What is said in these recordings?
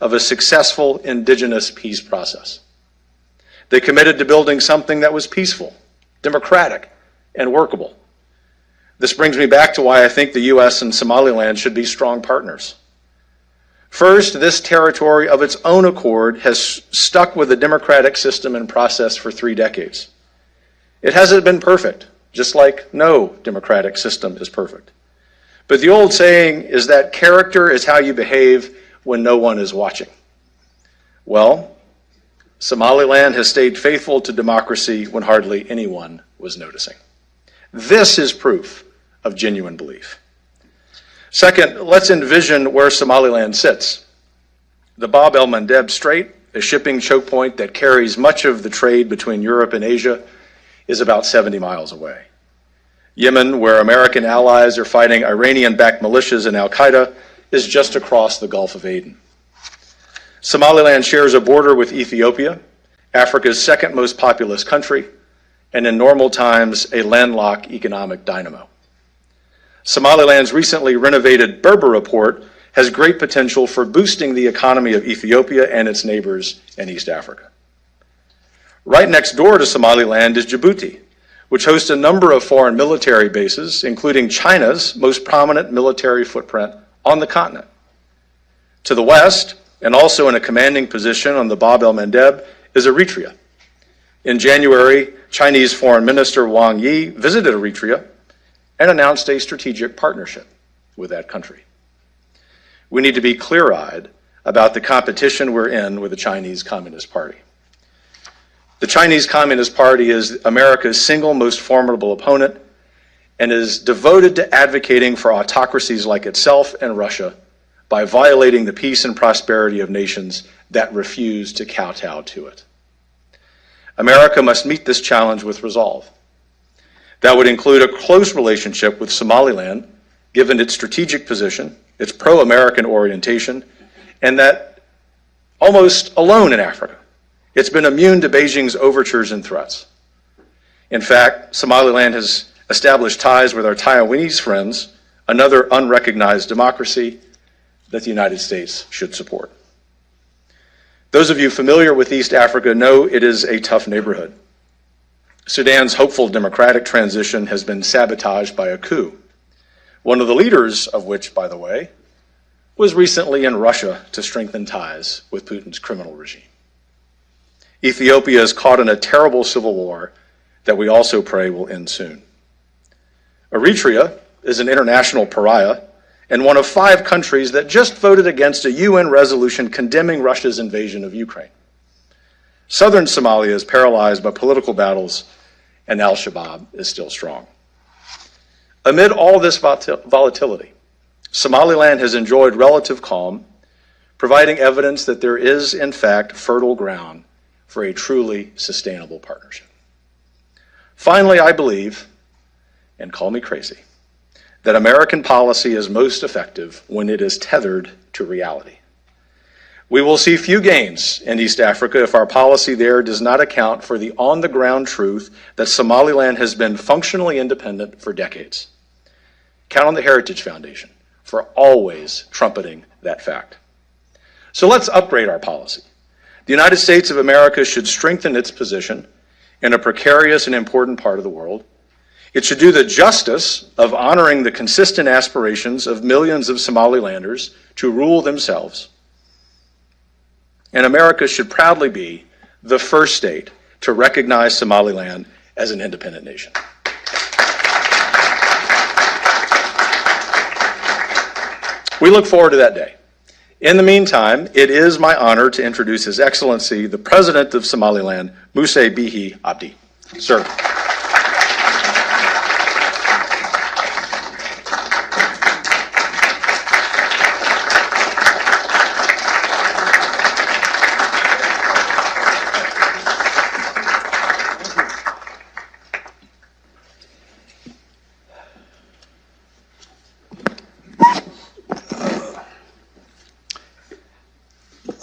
of a successful indigenous peace process. They committed to building something that was peaceful, democratic, and workable. This brings me back to why I think the U.S. and Somaliland should be strong partners. First, this territory of its own accord has stuck with the democratic system and process for 3 decades. It hasn't been perfect, just like no democratic system is perfect. But the old saying is that character is how you behave when no one is watching. Well, Somaliland has stayed faithful to democracy when hardly anyone was noticing. This is proof of genuine belief. Second, let's envision where Somaliland sits. The Bab el-Mandeb Strait, a shipping choke point that carries much of the trade between Europe and Asia, is about 70 miles away. Yemen, where American allies are fighting Iranian-backed militias and al-Qaeda, is just across the Gulf of Aden. Somaliland shares a border with Ethiopia, Africa's second most populous country, and in normal times, a landlocked economic dynamo. Somaliland's recently renovated Berbera port has great potential for boosting the economy of Ethiopia and its neighbors in East Africa. Right next door to Somaliland is Djibouti, which hosts a number of foreign military bases, including China's most prominent military footprint on the continent. To the west, and also in a commanding position on the Bab el-Mandeb, is Eritrea. In January, Chinese Foreign Minister Wang Yi visited Eritrea and announced a strategic partnership with that country. We need to be clear-eyed about the competition we're in with the Chinese Communist Party. The Chinese Communist Party is America's single most formidable opponent and is devoted to advocating for autocracies like itself and Russia by violating the peace and prosperity of nations that refuse to kowtow to it. America must meet this challenge with resolve. That would include a close relationship with Somaliland, given its strategic position, its pro-American orientation, and that almost alone in Africa, it's been immune to Beijing's overtures and threats. In fact, Somaliland has established ties with our Taiwanese friends, another unrecognized democracy that the United States should support. Those of you familiar with East Africa know it is a tough neighborhood. Sudan's hopeful democratic transition has been sabotaged by a coup, one of the leaders of which, by the way, was recently in Russia to strengthen ties with Putin's criminal regime. Ethiopia is caught in a terrible civil war that we also pray will end soon. Eritrea is an international pariah and one of 5 countries that just voted against a UN resolution condemning Russia's invasion of Ukraine. Southern Somalia is paralyzed by political battles, and al-Shabaab is still strong. Amid all this volatility, Somaliland has enjoyed relative calm, providing evidence that there is, in fact, fertile ground for a truly sustainable partnership. Finally, I believe, and call me crazy, that American policy is most effective when it is tethered to reality. We will see few gains in East Africa if our policy there does not account for the on-the-ground truth that Somaliland has been functionally independent for decades. Count on the Heritage Foundation for always trumpeting that fact. So let's upgrade our policy. The United States of America should strengthen its position in a precarious and important part of the world. It should do the justice of honoring the consistent aspirations of millions of Somalilanders to rule themselves. And America should proudly be the first state to recognize Somaliland as an independent nation. We look forward to that day. In the meantime, it is my honor to introduce His Excellency, the President of Somaliland, Muuse Bixi Abdi. Sir.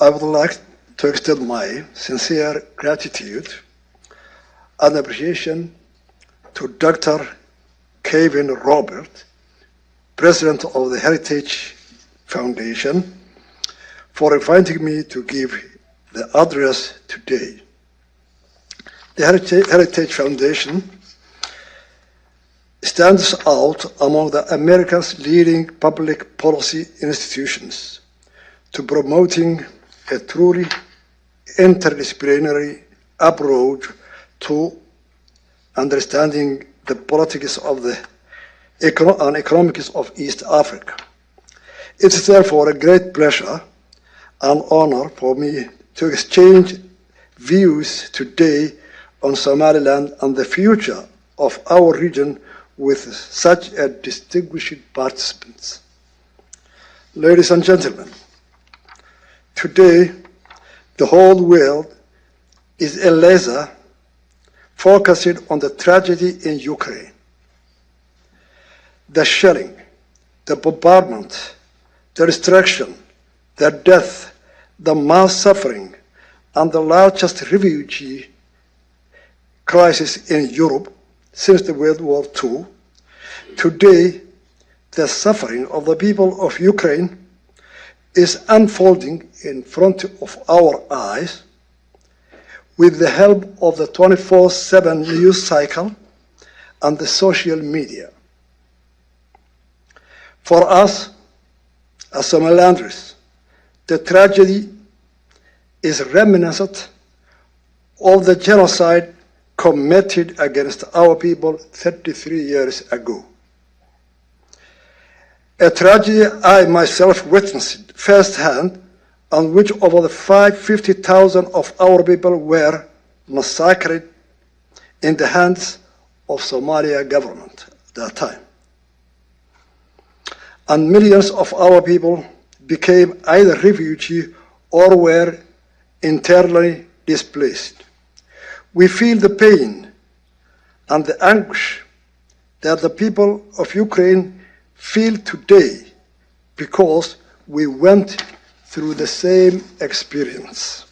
I would like to extend my sincere gratitude and appreciation to Dr. Kevin Robert, President of the Heritage Foundation, for inviting me to give the address today. The Heritage Foundation stands out among the America's leading public policy institutions to promoting a truly interdisciplinary approach to understanding the politics of and economics of East Africa. It is therefore a great pleasure and honor for me to exchange views today on Somaliland and the future of our region with such a distinguished participants. Ladies and gentlemen, today the whole world is a laser focused on the tragedy in Ukraine. The shelling, the bombardment, the destruction, the death, the mass suffering, and the largest refugee crisis in Europe since the World War II. Today, the suffering of the people of Ukraine is unfolding in front of our eyes with the help of the 24/7 news cycle and the social media. For us, as Somalilanders, the tragedy is reminiscent of the genocide committed against our people 33 years ago. A tragedy I myself witnessed firsthand, on which over 50,000 of our people were massacred in the hands of Somalia government at that time. And millions of our people became either refugees or were internally displaced. We feel the pain and the anguish that the people of Ukraine feel today because we went through the same experience.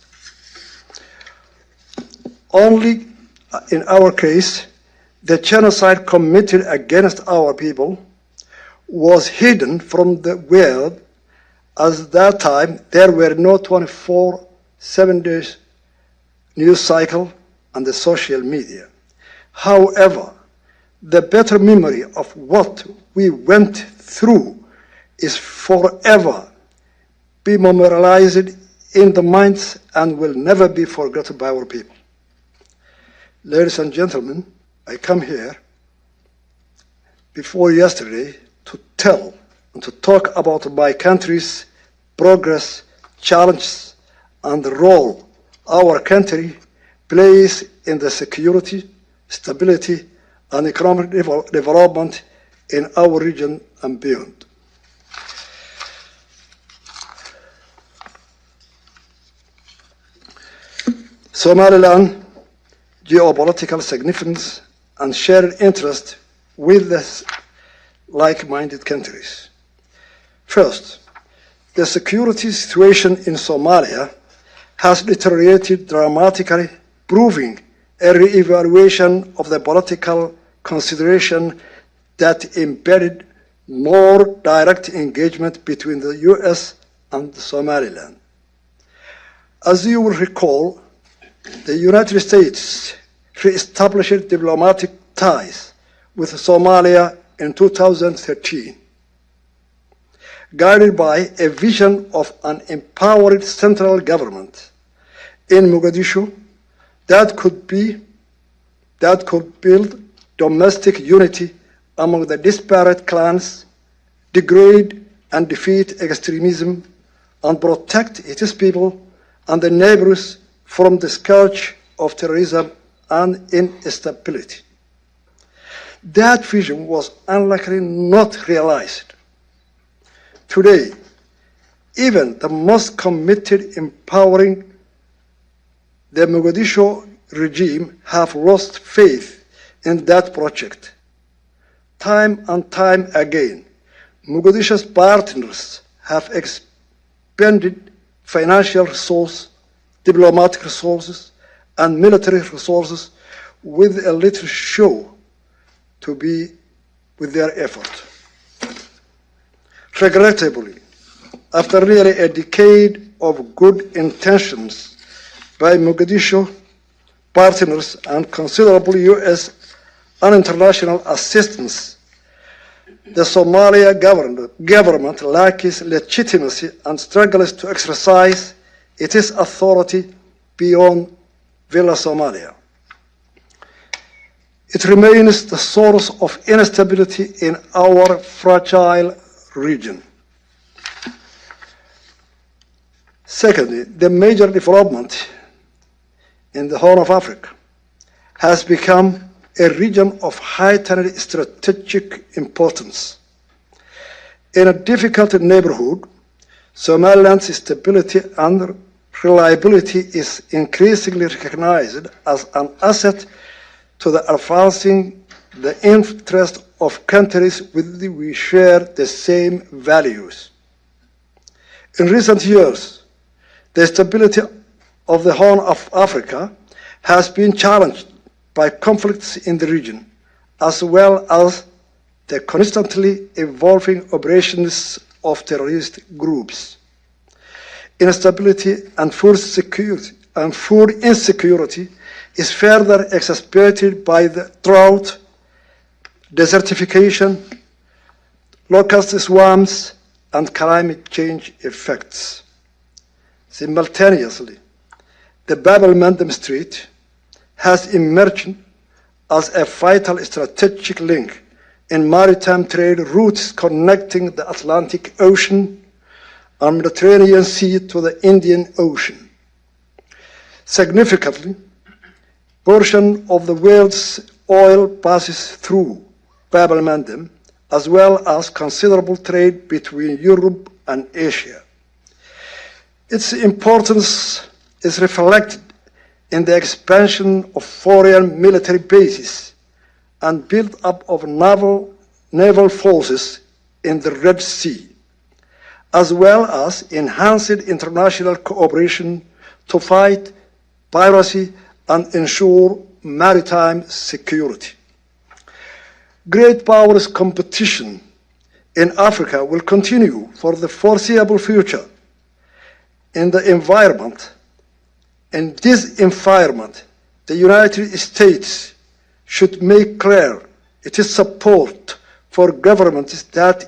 Only in our case, the genocide committed against our people was hidden from the world, as at that time there were no 24/7 days news cycle and the social media. However, the better memory of what we went through is forever be memorialized in the minds and will never be forgotten by our people. Ladies and gentlemen, I come here before yesterday to tell and to talk about my country's progress, challenges, and the role our country plays in the security, stability, and economic development in our region and beyond. Somaliland, geopolitical significance, and shared interest with the like-minded countries. First, the security situation in Somalia has deteriorated dramatically, proving a re-evaluation of the political consideration that embedded more direct engagement between the US and Somaliland. As you will recall, the United States re-established diplomatic ties with Somalia in 2013, guided by a vision of an empowered central government in Mogadishu that could build domestic unity among the disparate clans, degrade and defeat extremism, and protect its people and the neighbors from the scourge of terrorism and instability. That vision was unlikely not realized. Today, even the most committed empowering the Mogadishu regime have lost faith in that project. Time and time again, Mogadishu's partners have expended financial resources, diplomatic resources, and military resources with a little show to be with their effort. Regrettably, after nearly a decade of good intentions by Mogadishu partners and considerable US and international assistance, the Somalia government lacks legitimacy and struggles to exercise its authority beyond Villa Somalia. It remains the source of instability in our fragile region. Secondly, the major development in the Horn of Africa has become a region of heightened strategic importance. In a difficult neighborhood, Somaliland's stability and reliability is increasingly recognized as an asset to the advancing the interest of countries with which we share the same values. In recent years, the stability of the Horn of Africa has been challenged by conflicts in the region, as well as the constantly evolving operations of terrorist groups. Instability and food insecurity is further exacerbated by the drought, desertification, locust swarms, and climate change effects. Simultaneously, the Bab el-Mandeb Strait has emerged as a vital strategic link in maritime trade routes connecting the Atlantic Ocean and Mediterranean Sea to the Indian Ocean. Significantly, a portion of the world's oil passes through Bab el-Mandeb, as well as considerable trade between Europe and Asia. Its importance is reflected in the expansion of foreign military bases and build-up of naval forces in the Red Sea, as well as enhanced international cooperation to fight piracy and ensure maritime security. Great powers competition in Africa will continue for the foreseeable future. In this environment, the United States should make clear its support for governments that